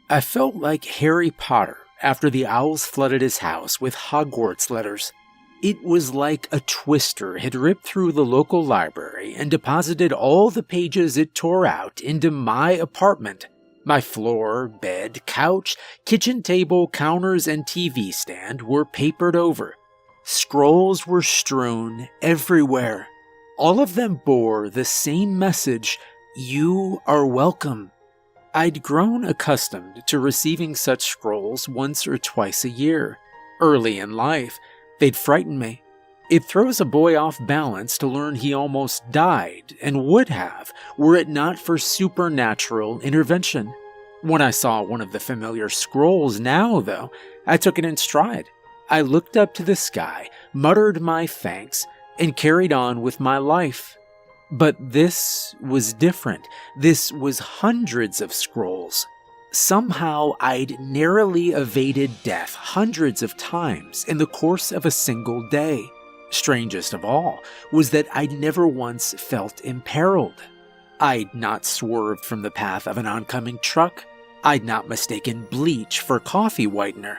I felt like Harry Potter after the owls flooded his house with Hogwarts letters. It was like a twister had ripped through the local library and deposited all the pages it tore out into my apartment. My floor, bed, couch, kitchen table, counters, and TV stand were papered over. Scrolls were strewn everywhere. All of them bore the same message: "You are welcome." I'd grown accustomed to receiving such scrolls once or twice a year. Early in life, they'd frighten me. It throws a boy off balance to learn he almost died, and would have, were it not for supernatural intervention. When I saw one of the familiar scrolls now, though, I took it in stride. I looked up to the sky, muttered my thanks, and carried on with my life. But this was different. This was hundreds of scrolls. Somehow I'd narrowly evaded death hundreds of times in the course of a single day. Strangest of all was that I'd never once felt imperiled. I'd not swerved from the path of an oncoming truck. I'd not mistaken bleach for coffee whitener.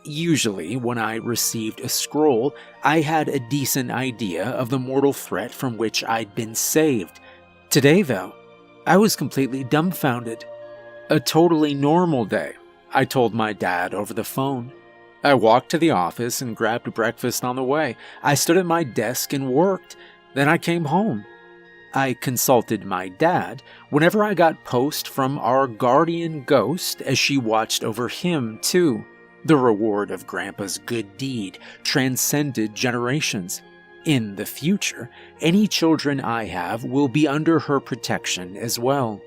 Usually, when I received a scroll, I had a decent idea of the mortal threat from which I'd been saved. Today, though, I was completely dumbfounded. A totally normal day, I told my dad over the phone. I walked to the office and grabbed breakfast on the way. I stood at my desk and worked. Then I came home. I consulted my dad whenever I got post from our guardian ghost, as she watched over him, too. The reward of Grandpa's good deed transcended generations. In the future, any children I have will be under her protection as well.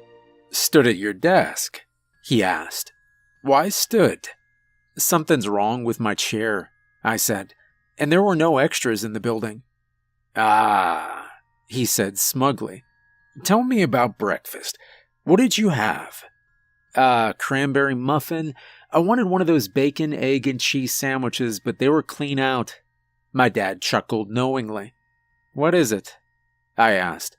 "Stood at your desk?" he asked. "Why stood?" "Something's wrong with my chair," I said, "and there were no extras in the building." "Ah," he said smugly. "Tell me about breakfast. What did you have?" Cranberry muffin. I wanted one of those bacon, egg, and cheese sandwiches, but they were clean out." My dad chuckled knowingly. "What is it?" I asked.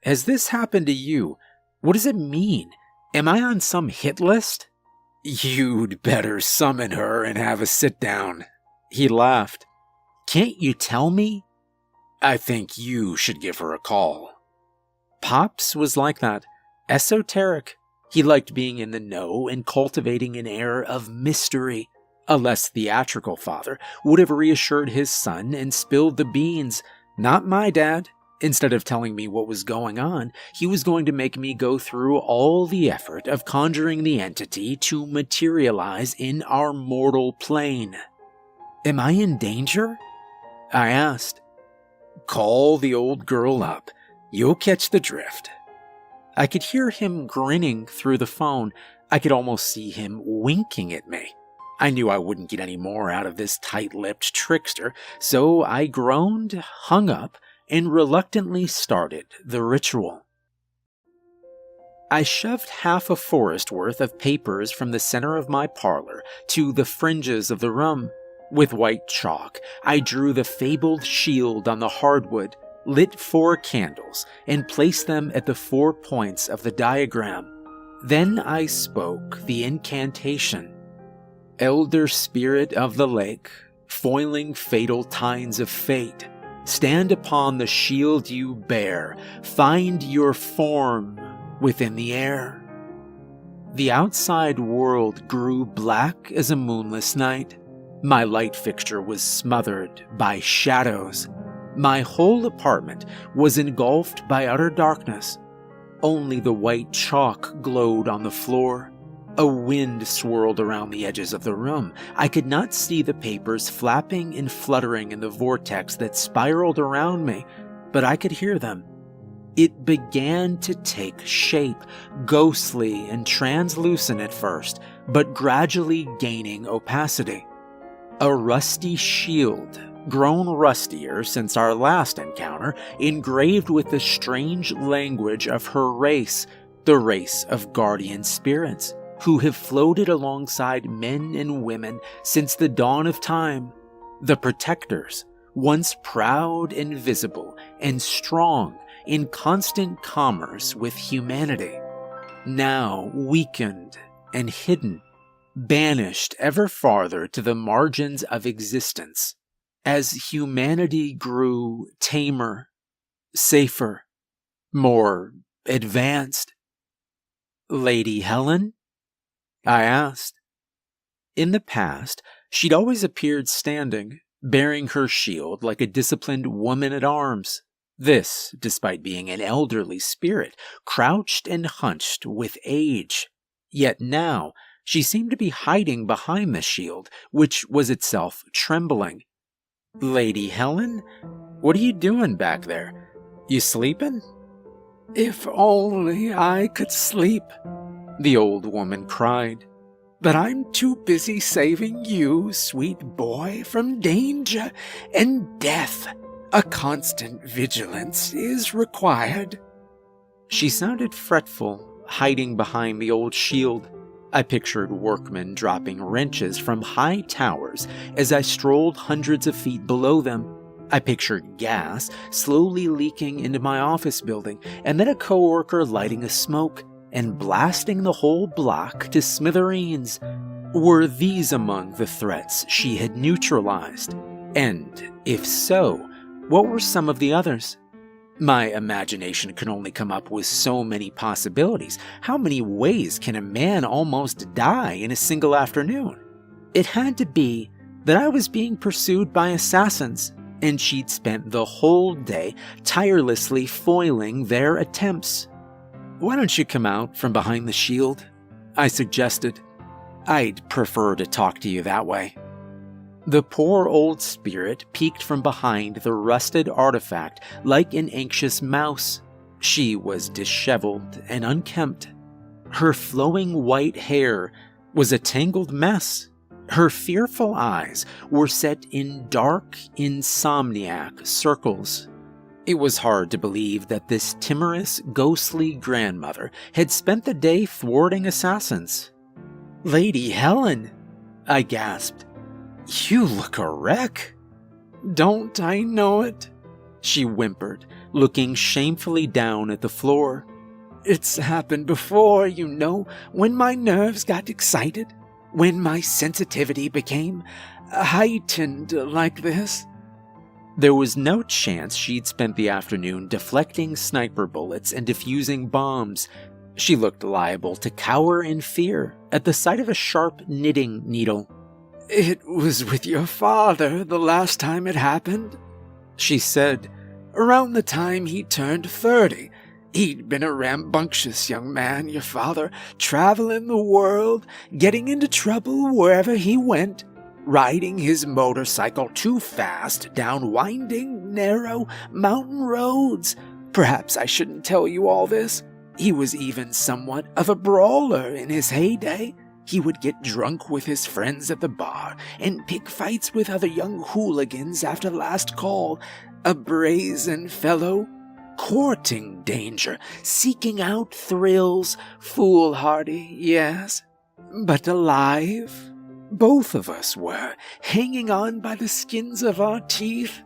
"Has this happened to you? What does it mean? Am I on some hit list?" "You'd better summon her and have a sit down." He laughed. "Can't you tell me?" "I think you should give her a call." Pops was like that. Esoteric. He liked being in the know and cultivating an air of mystery. A less theatrical father would have reassured his son and spilled the beans. Not my dad. Instead of telling me what was going on, he was going to make me go through all the effort of conjuring the entity to materialize in our mortal plane. "Am I in danger?" I asked. "Call the old girl up. You'll catch the drift." I could hear him grinning through the phone. I could almost see him winking at me. I knew I wouldn't get any more out of this tight-lipped trickster, so I groaned, hung up, and reluctantly started the ritual. I shoved half a forest worth of papers from the center of my parlor to the fringes of the room. With white chalk, I drew the fabled shield on the hardwood, lit 4 candles, and placed them at the 4 points of the diagram. Then I spoke the incantation. "Elder spirit of the lake, foiling fatal tines of fate, stand upon the shield you bear, find your form within the air." The outside world grew black as a moonless night. My light fixture was smothered by shadows. My whole apartment was engulfed by utter darkness. Only the white chalk glowed on the floor. A wind swirled around the edges of the room. I could not see the papers flapping and fluttering in the vortex that spiraled around me, but I could hear them. It began to take shape, ghostly and translucent at first, but gradually gaining opacity. A rusty shield, grown rustier since our last encounter, engraved with the strange language of her race, the race of guardian spirits, who have floated alongside men and women since the dawn of time. The protectors, once proud and visible and strong in constant commerce with humanity, now weakened and hidden banished ever farther to the margins of existence as humanity grew tamer, safer, more advanced. "Lady Helen?" I asked. In the past, she'd always appeared standing, bearing her shield like a disciplined woman-at-arms. This, despite being an elderly spirit, crouched and hunched with age. Yet now, she seemed to be hiding behind the shield, which was itself trembling. "Lady Helen, what are you doing back there? You sleeping?" "If only I could sleep," the old woman cried. "But I'm too busy saving you, sweet boy, from danger and death. A constant vigilance is required." She sounded fretful, hiding behind the old shield. I pictured workmen dropping wrenches from high towers as I strolled hundreds of feet below them. I pictured gas slowly leaking into my office building, and then a coworker lighting a smoke and blasting the whole block to smithereens. Were these among the threats she had neutralized? And if so, what were some of the others? My imagination could only come up with so many possibilities. How many ways can a man almost die in a single afternoon? It had to be that I was being pursued by assassins, and she'd spent the whole day tirelessly foiling their attempts. "Why don't you come out from behind the shield?" I suggested. "I'd prefer to talk to you that way." The poor old spirit peeked from behind the rusted artifact like an anxious mouse. She was disheveled and unkempt. Her flowing white hair was a tangled mess. Her fearful eyes were set in dark, insomniac circles. It was hard to believe that this timorous, ghostly grandmother had spent the day thwarting assassins. "Lady Helen," I gasped. "You look a wreck." "Don't I know it?" she whimpered, looking shamefully down at the floor. "It's happened before, you know, when my nerves got excited, when my sensitivity became heightened like this." There was no chance she'd spent the afternoon deflecting sniper bullets and defusing bombs. She looked liable to cower in fear at the sight of a sharp knitting needle. "It was with your father the last time it happened," she said. "Around the time he turned 30. He'd been a rambunctious young man, your father, traveling the world, getting into trouble wherever he went, riding his motorcycle too fast down winding, narrow mountain roads. Perhaps I shouldn't tell you all this. He was even somewhat of a brawler in his heyday. He would get drunk with his friends at the bar and pick fights with other young hooligans after last call. A brazen fellow, courting danger, seeking out thrills, foolhardy, yes, but alive. Both of us were, hanging on by the skins of our teeth.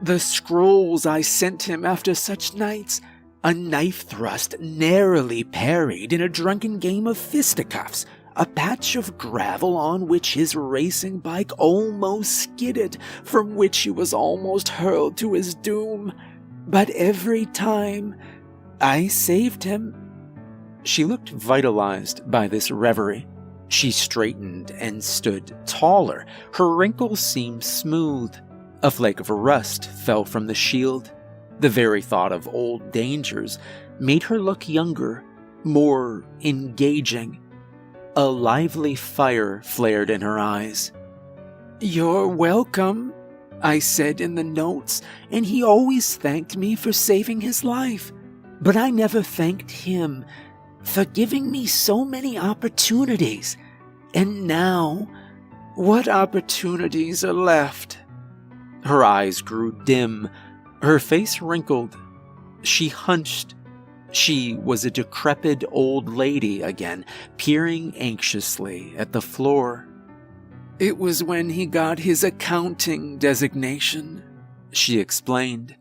The scrolls I sent him after such nights, a knife thrust narrowly parried in a drunken game of fisticuffs, a patch of gravel on which his racing bike almost skidded, from which he was almost hurled to his doom. But every time, I saved him." She looked vitalized by this reverie. She straightened and stood taller. Her wrinkles seemed smooth. A flake of rust fell from the shield. The very thought of old dangers made her look younger, more engaging. A lively fire flared in her eyes. "You're welcome," I said in the notes, and he always thanked me for saving his life. But I never thanked him for giving me so many opportunities. And now, what opportunities are left? Her eyes grew dim, her face wrinkled. She hunched. She was a decrepit old lady again, peering anxiously at the floor. "It was when he got his accounting designation," she explained.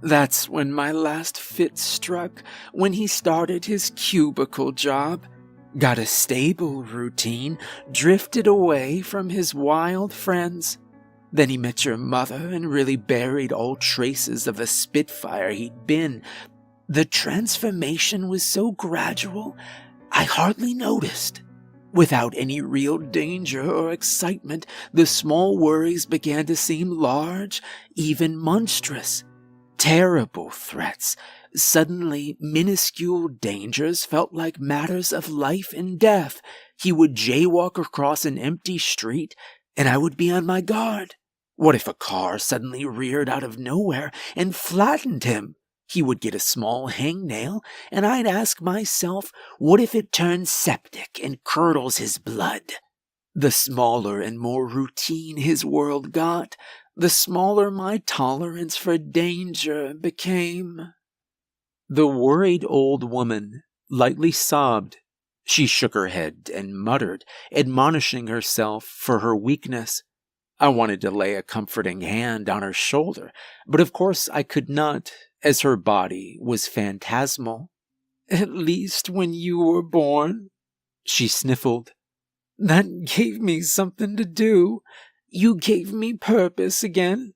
"That's when my last fit struck, when he started his cubicle job. got a stable routine, drifted away from his wild friends. Then he met your mother and really buried all traces of the Spitfire he'd been. The transformation was so gradual, I hardly noticed. Without any real danger or excitement, the small worries began to seem large, even monstrous. Terrible threats. Suddenly, minuscule dangers felt like matters of life and death. He would jaywalk across an empty street, and I would be on my guard. What if a car suddenly reared out of nowhere and flattened him? He would get a small hangnail, and I'd ask myself, what if it turns septic and curdles his blood? The smaller and more routine his world got, the smaller my tolerance for danger became. The worried old woman lightly sobbed. She shook her head and muttered, admonishing herself for her weakness. I wanted to lay a comforting hand on her shoulder, but of course I could not, as her body was phantasmal. "At least when you were born," she sniffled. "That gave me something to do. You gave me purpose again.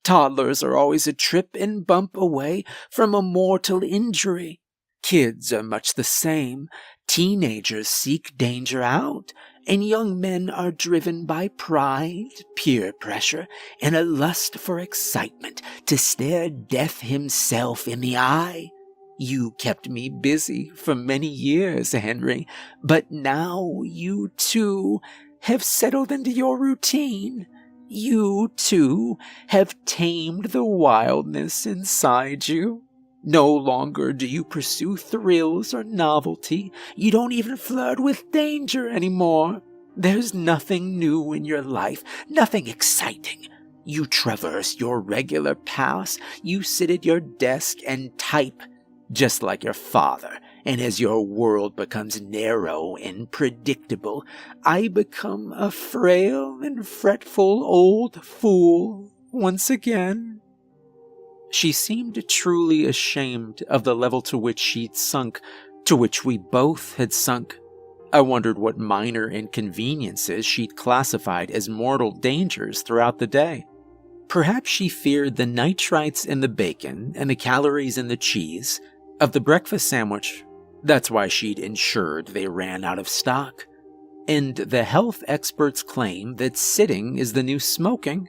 Toddlers are always a trip and bump away from a mortal injury. Kids are much the same. Teenagers seek danger out, and young men are driven by pride, peer pressure, and a lust for excitement to stare death himself in the eye. You kept me busy for many years, Henry, but now you, too, have settled into your routine. You, too, have tamed the wildness inside you. No longer do you pursue thrills or novelty. You don't even flirt with danger anymore. There's nothing new in your life, nothing exciting. You traverse your regular paths. You sit at your desk and type, just like your father. And as your world becomes narrow and predictable, I become a frail and fretful old fool once again." She seemed truly ashamed of the level to which she'd sunk, to which we both had sunk. I wondered what minor inconveniences she'd classified as mortal dangers throughout the day. Perhaps she feared the nitrites in the bacon and the calories in the cheese of the breakfast sandwich. That's why she'd ensured they ran out of stock. And the health experts claim that sitting is the new smoking.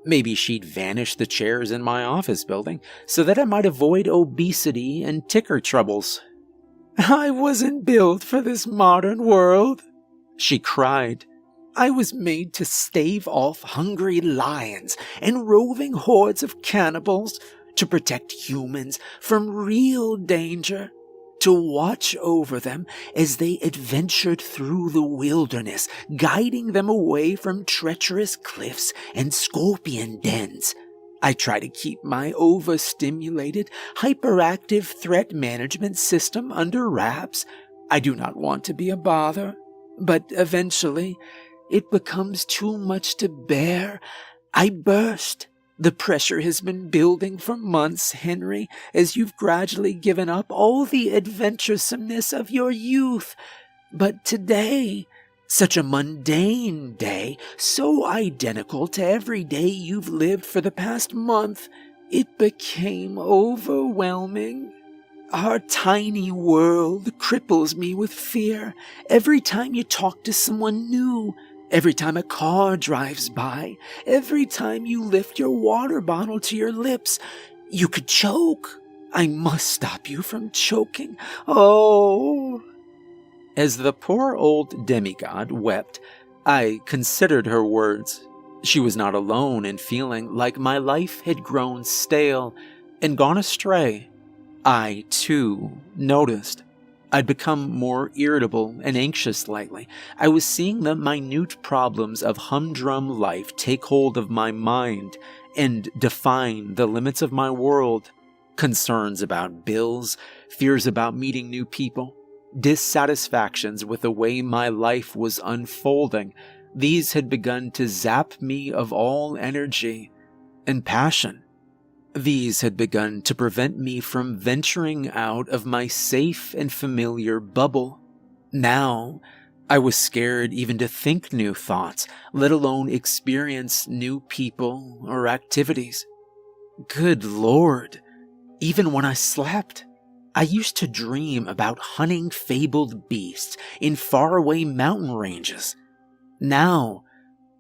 Maybe she'd vanish the chairs in my office building so that I might avoid obesity and ticker troubles. "I wasn't built for this modern world," she cried. "I was made to stave off hungry lions and roving hordes of cannibals, to protect humans from real danger, to watch over them as they adventured through the wilderness, guiding them away from treacherous cliffs and scorpion dens. I try to keep my overstimulated, hyperactive threat management system under wraps. I do not want to be a bother, but eventually it becomes too much to bear. I burst. The pressure has been building for months, Henry, as you've gradually given up all the adventuresomeness of your youth. But today, such a mundane day, so identical to every day you've lived for the past month, it became overwhelming. Our tiny world cripples me with fear. Every time you talk to someone new, every time a car drives by, every time you lift your water bottle to your lips, you could choke. I must stop you from choking. Oh." As the poor old demigod wept, I considered her words. She was not alone in feeling like my life had grown stale and gone astray. I, too, noticed. I'd become more irritable and anxious lately. I was seeing the minute problems of humdrum life take hold of my mind and define the limits of my world. Concerns about bills, fears about meeting new people, dissatisfactions with the way my life was unfolding. These had begun to zap me of all energy and passion. These had begun to prevent me from venturing out of my safe and familiar bubble. Now, I was scared even to think new thoughts, let alone experience new people or activities. Good Lord, even when I slept, I used to dream about hunting fabled beasts in faraway mountain ranges. Now,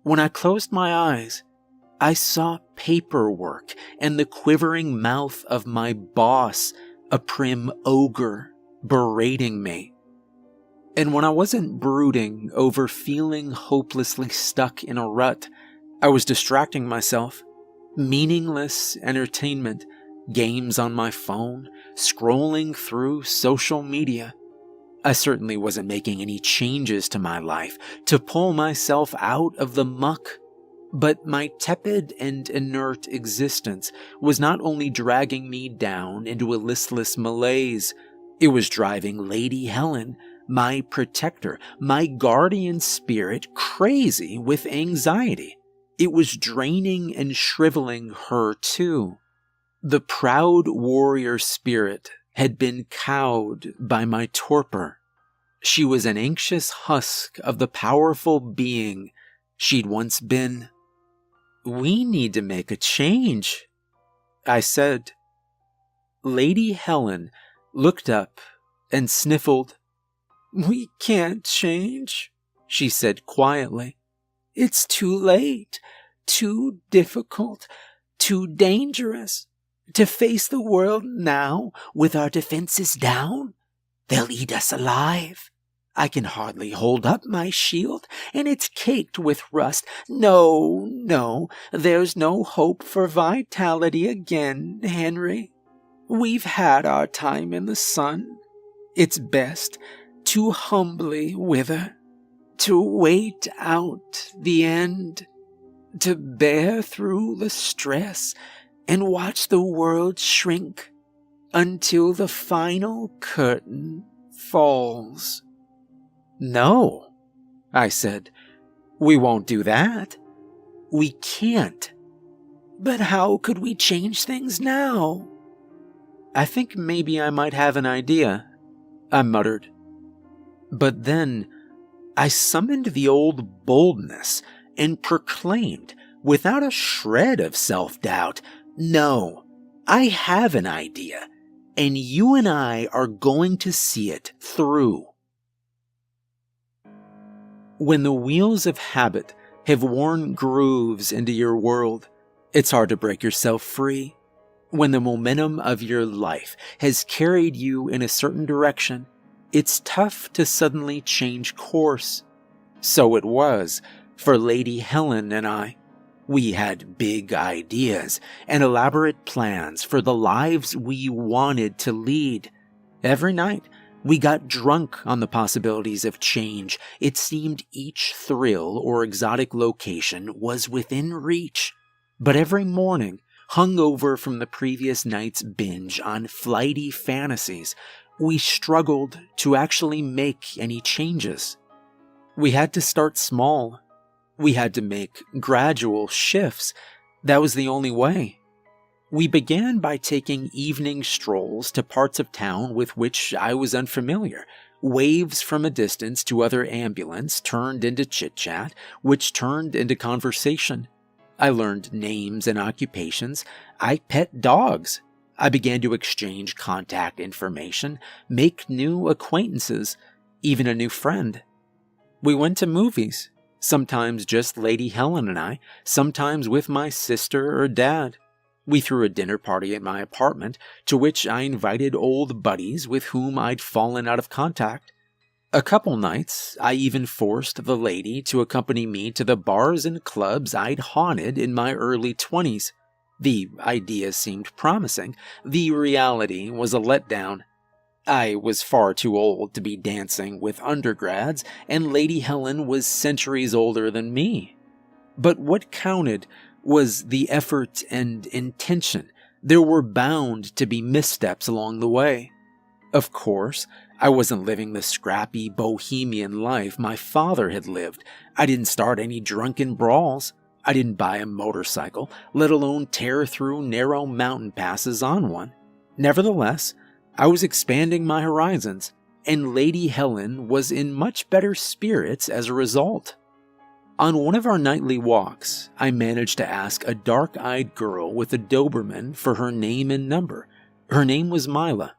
when I closed my eyes, I saw paperwork and the quivering mouth of my boss, a prim ogre, berating me. And when I wasn't brooding over feeling hopelessly stuck in a rut, I was distracting myself. Meaningless entertainment, games on my phone, scrolling through social media. I certainly wasn't making any changes to my life to pull myself out of the muck. But my tepid and inert existence was not only dragging me down into a listless malaise, it was driving Lady Helen, my protector, my guardian spirit, crazy with anxiety. It was draining and shriveling her too. The proud warrior spirit had been cowed by my torpor. She was an anxious husk of the powerful being she'd once been. "We need to make a change," I said. Lady Helen looked up and sniffled. "We can't change," she said quietly. "It's too late, too difficult, too dangerous. To face the world now with our defenses down, they'll eat us alive. I can hardly hold up my shield, and it's caked with rust. No, there's no hope for vitality again, Henry. We've had our time in the sun. It's best to humbly wither, to wait out the end, to bear through the stress and watch the world shrink until the final curtain falls." "No," I said, "we won't do that. We can't." "But how could we change things now?" "I think maybe I might have an idea," I muttered. But then I summoned the old boldness and proclaimed, without a shred of self-doubt, "No, I have an idea, and you and I are going to see it through." When the wheels of habit have worn grooves into your world, it's hard to break yourself free. When the momentum of your life has carried you in a certain direction, it's tough to suddenly change course. So it was for Lady Helen and I. We had big ideas and elaborate plans for the lives we wanted to lead. Every night, we got drunk on the possibilities of change. It seemed each thrill or exotic location was within reach. But every morning, hungover from the previous night's binge on flighty fantasies, we struggled to actually make any changes. We had to start small. We had to make gradual shifts. That was the only way. We began by taking evening strolls to parts of town with which I was unfamiliar. Waves from a distance to other ambulance turned into chit-chat, which turned into conversation. I learned names and occupations. I pet dogs. I began to exchange contact information, make new acquaintances, even a new friend. We went to movies, sometimes just Lady Helen and I, sometimes with my sister or dad. We threw a dinner party at my apartment, to which I invited old buddies with whom I'd fallen out of contact. A couple nights, I even forced the lady to accompany me to the bars and clubs I'd haunted in my early 20s. The idea seemed promising. The reality was a letdown. I was far too old to be dancing with undergrads, and Lady Helen was centuries older than me. But what counted was the effort and intention. There were bound to be missteps along the way. Of course, I wasn't living the scrappy bohemian life my father had lived. I didn't start any drunken brawls. I didn't buy a motorcycle, let alone tear through narrow mountain passes on one. Nevertheless, I was expanding my horizons. and Lady Helen was in much better spirits as a result. On one of our nightly walks, I managed to ask a dark-eyed girl with a Doberman for her name and number. Her name was Mila.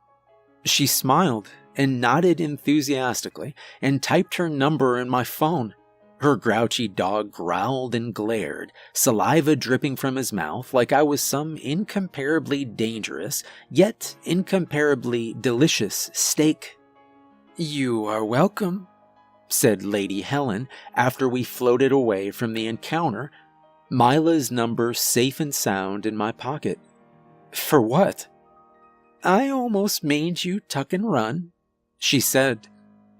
She smiled and nodded enthusiastically and typed her number in my phone. Her grouchy dog growled and glared, saliva dripping from his mouth like I was some incomparably dangerous, yet incomparably delicious steak. "You are welcome," said Lady Helen after we floated away from the encounter, Mila's number safe and sound in my pocket. "For what?" "I almost made you tuck and run," she said.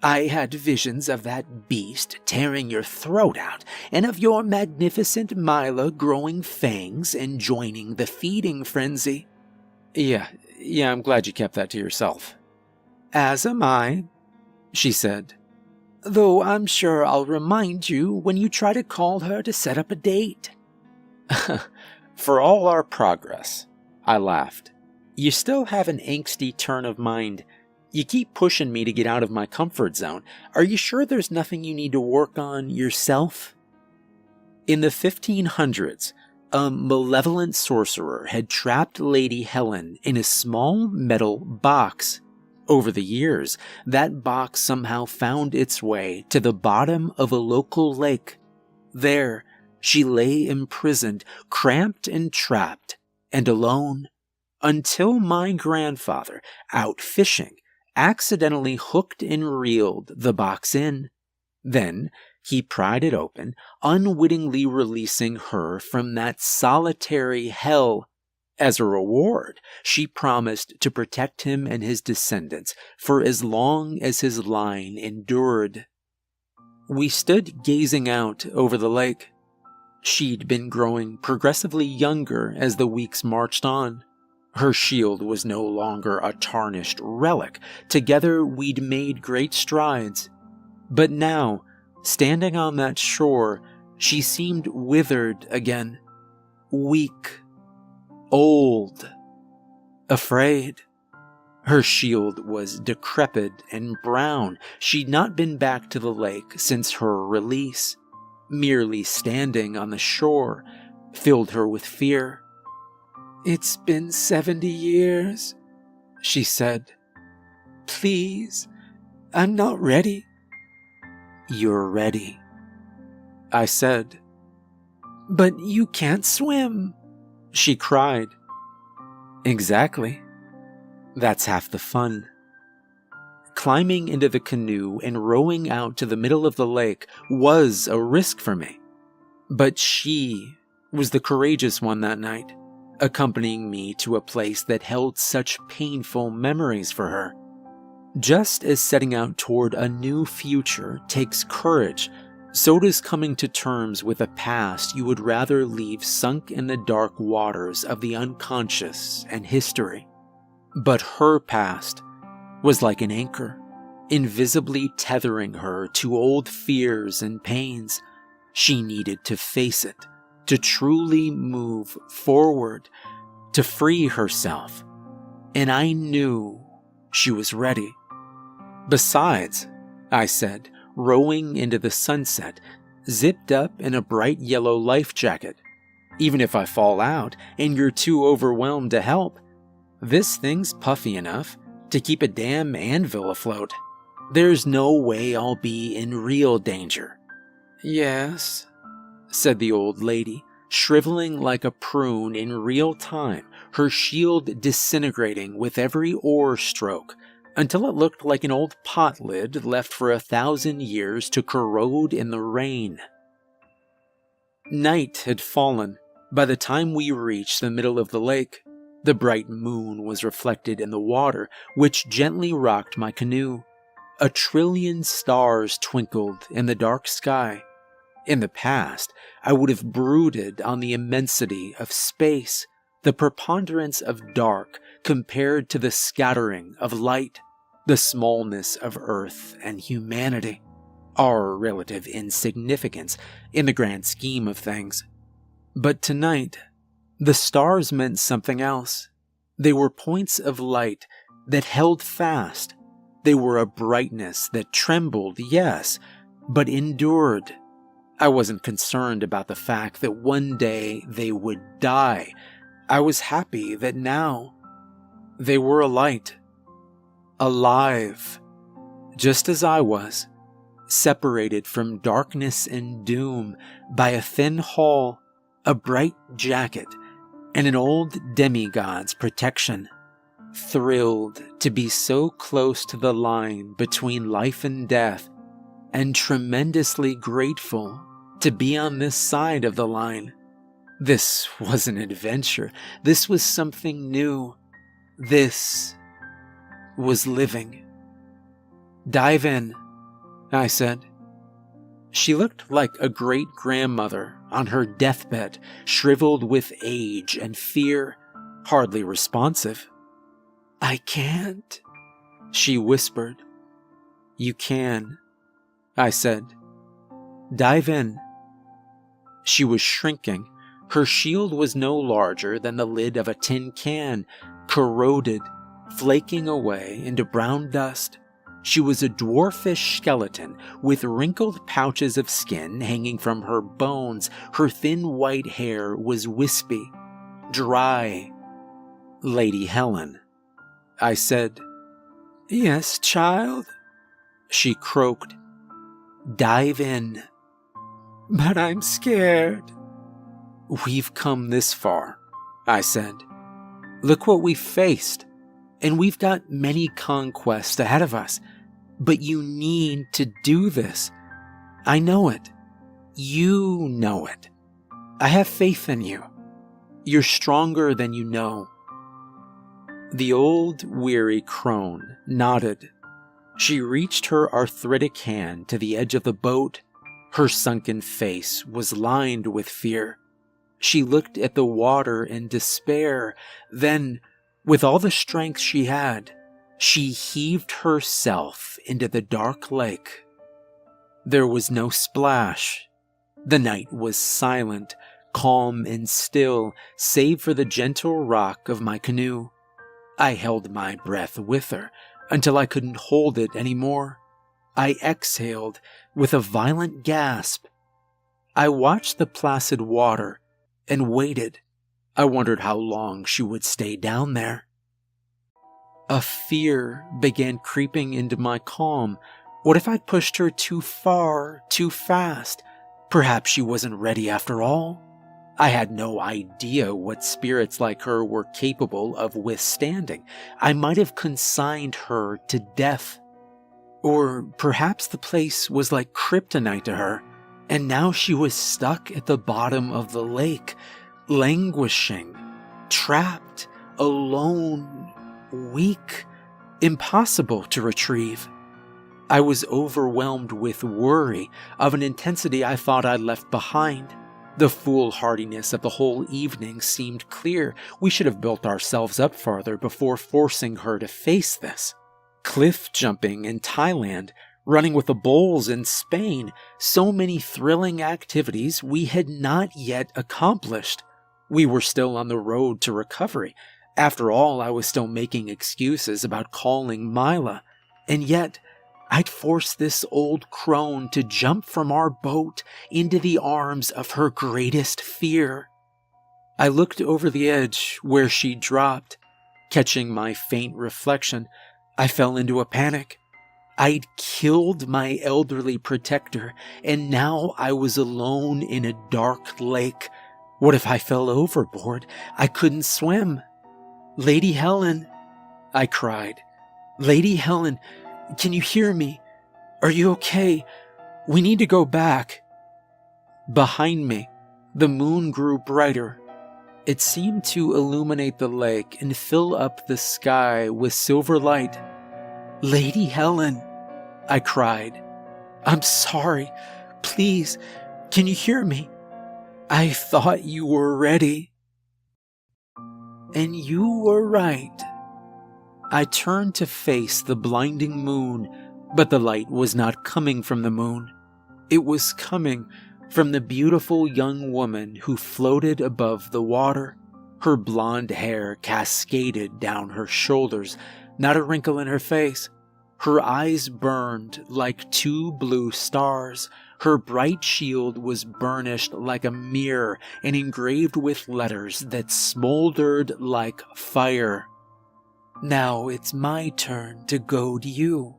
"I had visions of that beast tearing your throat out, and of your magnificent Mila growing fangs and joining the feeding frenzy." Yeah, I'm glad you kept that to yourself." "As am I," she said. "Though I'm sure I'll remind you when you try to call her to set up a date." "For all our progress," I laughed, "you still have an angsty turn of mind. You keep pushing me to get out of my comfort zone. Are you sure there's nothing you need to work on yourself?" In the 1500s, a malevolent sorcerer had trapped Lady Helen in a small metal box. Over the years, that box somehow found its way to the bottom of a local lake. There, she lay imprisoned, cramped and trapped, and alone, until my grandfather, out fishing, accidentally hooked and reeled the box in. Then he pried it open, unwittingly releasing her from that solitary hell. As a reward, she promised to protect him and his descendants for as long as his line endured. We stood gazing out over the lake. She'd been growing progressively younger as the weeks marched on. Her shield was no longer a tarnished relic. Together we'd made great strides. But now, standing on that shore, she seemed withered again. Weak. Old. Afraid. Her shield was decrepit and brown. She'd not been back to the lake since her release. Merely standing on the shore filled her with fear. "It's been 70 years, she said. "Please, I'm not ready." "You're ready," I said. "But you can't swim," she cried. "Exactly. That's half the fun." Climbing into the canoe and rowing out to the middle of the lake was a risk for me. But she was the courageous one that night, accompanying me to a place that held such painful memories for her. Just as setting out toward a new future takes courage, so does coming to terms with a past you would rather leave sunk in the dark waters of the unconscious and history. But her past was like an anchor, invisibly tethering her to old fears and pains. She needed to face it, to truly move forward, to free herself. And I knew she was ready. "Besides," I said, rowing into the sunset, zipped up in a bright yellow life jacket, "even if I fall out and you're too overwhelmed to help, this thing's puffy enough to keep a damn anvil afloat. There's no way I'll be in real danger." "Yes," said the old lady, shriveling like a prune in real time, her shield disintegrating with every oar stroke, until it looked like an old pot lid left for 1,000 years to corrode in the rain. Night had fallen by the time we reached the middle of the lake. The bright moon was reflected in the water, which gently rocked my canoe. 1,000,000,000,000 stars twinkled in the dark sky. In the past, I would have brooded on the immensity of space, the preponderance of dark compared to the scattering of light, the smallness of Earth and humanity, our relative insignificance in the grand scheme of things. But tonight, the stars meant something else. They were points of light that held fast, They were a brightness that trembled, yes, but endured. I wasn't concerned about the fact that one day they would die. I was happy that now they were a light, alive, just as I was, separated from darkness and doom by a thin hall, a bright jacket, and an old demigod's protection. Thrilled to be so close to the line between life and death, and tremendously grateful to be on this side of the line. This was an adventure. This was something new. This was living. "Dive in," I said. She looked like a great-grandmother on her deathbed, shriveled with age and fear, hardly responsive. "I can't," she whispered. "You can," I said. "Dive in." She was shrinking. Her shield was no larger than the lid of a tin can, corroded, flaking away into brown dust. She was a dwarfish skeleton with wrinkled pouches of skin hanging from her bones. Her thin white hair was wispy, dry. "Lady Helen," I said. "Yes, child," she croaked. "Dive in." "But I'm scared." "We've come this far," I said. "Look what we've faced, and we've got many conquests ahead of us. But you need to do this. I know it. You know it. I have faith in you. You're stronger than you know." The old, weary crone nodded. She reached her arthritic hand to the edge of the boat. Her sunken face was lined with fear. She looked at the water in despair. Then, with all the strength she had, she heaved herself into the dark lake. There was no splash. The night was silent, calm and still, save for the gentle rock of my canoe. I held my breath with her until I couldn't hold it anymore. I exhaled with a violent gasp. I watched the placid water and waited. I wondered how long she would stay down there. A fear began creeping into my calm. What if I'd pushed her too far, too fast? Perhaps she wasn't ready after all. I had no idea what spirits like her were capable of withstanding. I might have consigned her to death. Or perhaps the place was like kryptonite to her, and now she was stuck at the bottom of the lake, languishing, trapped, alone, weak, impossible to retrieve. I was overwhelmed with worry of an intensity I thought I'd left behind. The foolhardiness of the whole evening seemed clear. We should have built ourselves up farther before forcing her to face this. Cliff jumping in Thailand, running with the bulls in Spain, so many thrilling activities we had not yet accomplished. We were still on the road to recovery. After all, I was still making excuses about calling Mila, and yet I'd forced this old crone to jump from our boat into the arms of her greatest fear. I looked over the edge where she dropped. Catching my faint reflection, I fell into a panic. I'd killed my elderly protector, and now I was alone in a dark lake. What if I fell overboard? I couldn't swim. "Lady Helen," I cried. "Lady Helen, can you hear me? Are you okay? We need to go back." Behind me, the moon grew brighter. It seemed to illuminate the lake and fill up the sky with silver light. "Lady Helen," I cried. "I'm sorry. Please, can you hear me? I thought you were ready." And you were right. I turned to face the blinding moon, but the light was not coming from the moon. It was coming from the beautiful young woman who floated above the water. Her blonde hair cascaded down her shoulders, not a wrinkle in her face. Her eyes burned like two blue stars. Her bright shield was burnished like a mirror and engraved with letters that smoldered like fire. "Now it's my turn to goad you,"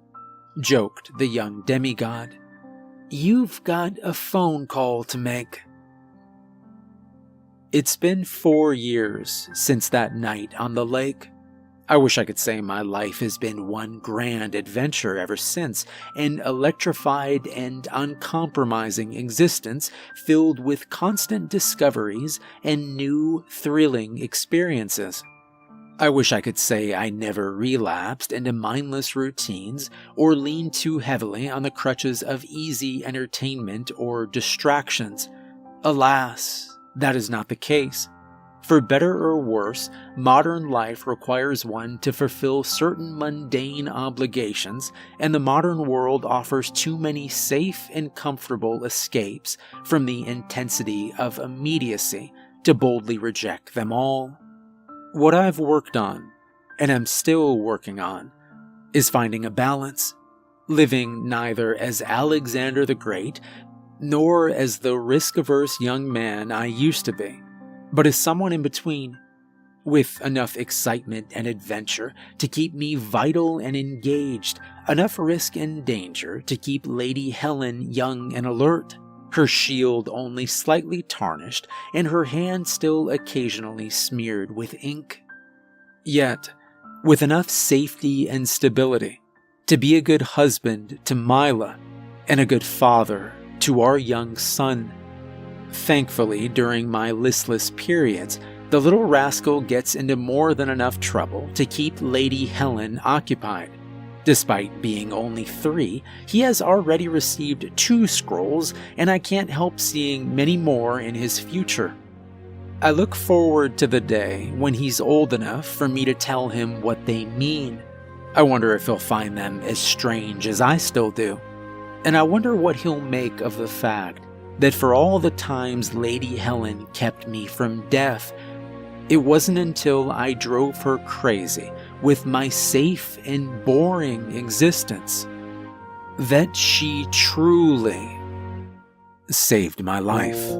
joked the young demigod. "You've got a phone call to make." It's been 4 years since that night on the lake. I wish I could say my life has been one grand adventure ever since, an electrified and uncompromising existence filled with constant discoveries and new, thrilling experiences. I wish I could say I never relapsed into mindless routines or leaned too heavily on the crutches of easy entertainment or distractions. Alas, that is not the case. For better or worse, modern life requires one to fulfill certain mundane obligations, and the modern world offers too many safe and comfortable escapes from the intensity of immediacy to boldly reject them all. What I've worked on, and am still working on, is finding a balance, living neither as Alexander the Great, nor as the risk-averse young man I used to be, but as someone in between, with enough excitement and adventure to keep me vital and engaged, enough risk and danger to keep Lady Helen young and alert, her shield only slightly tarnished and her hand still occasionally smeared with ink. Yet, with enough safety and stability to be a good husband to Mila and a good father to our young son. Thankfully, during my listless periods, the little rascal gets into more than enough trouble to keep Lady Helen occupied. Despite being only 3, he has already received 2 scrolls, and I can't help seeing many more in his future. I look forward to the day when he's old enough for me to tell him what they mean. I wonder if he'll find them as strange as I still do. And I wonder what he'll make of the fact that for all the times Lady Helen kept me from death, it wasn't until I drove her crazy with my safe and boring existence that she truly saved my life.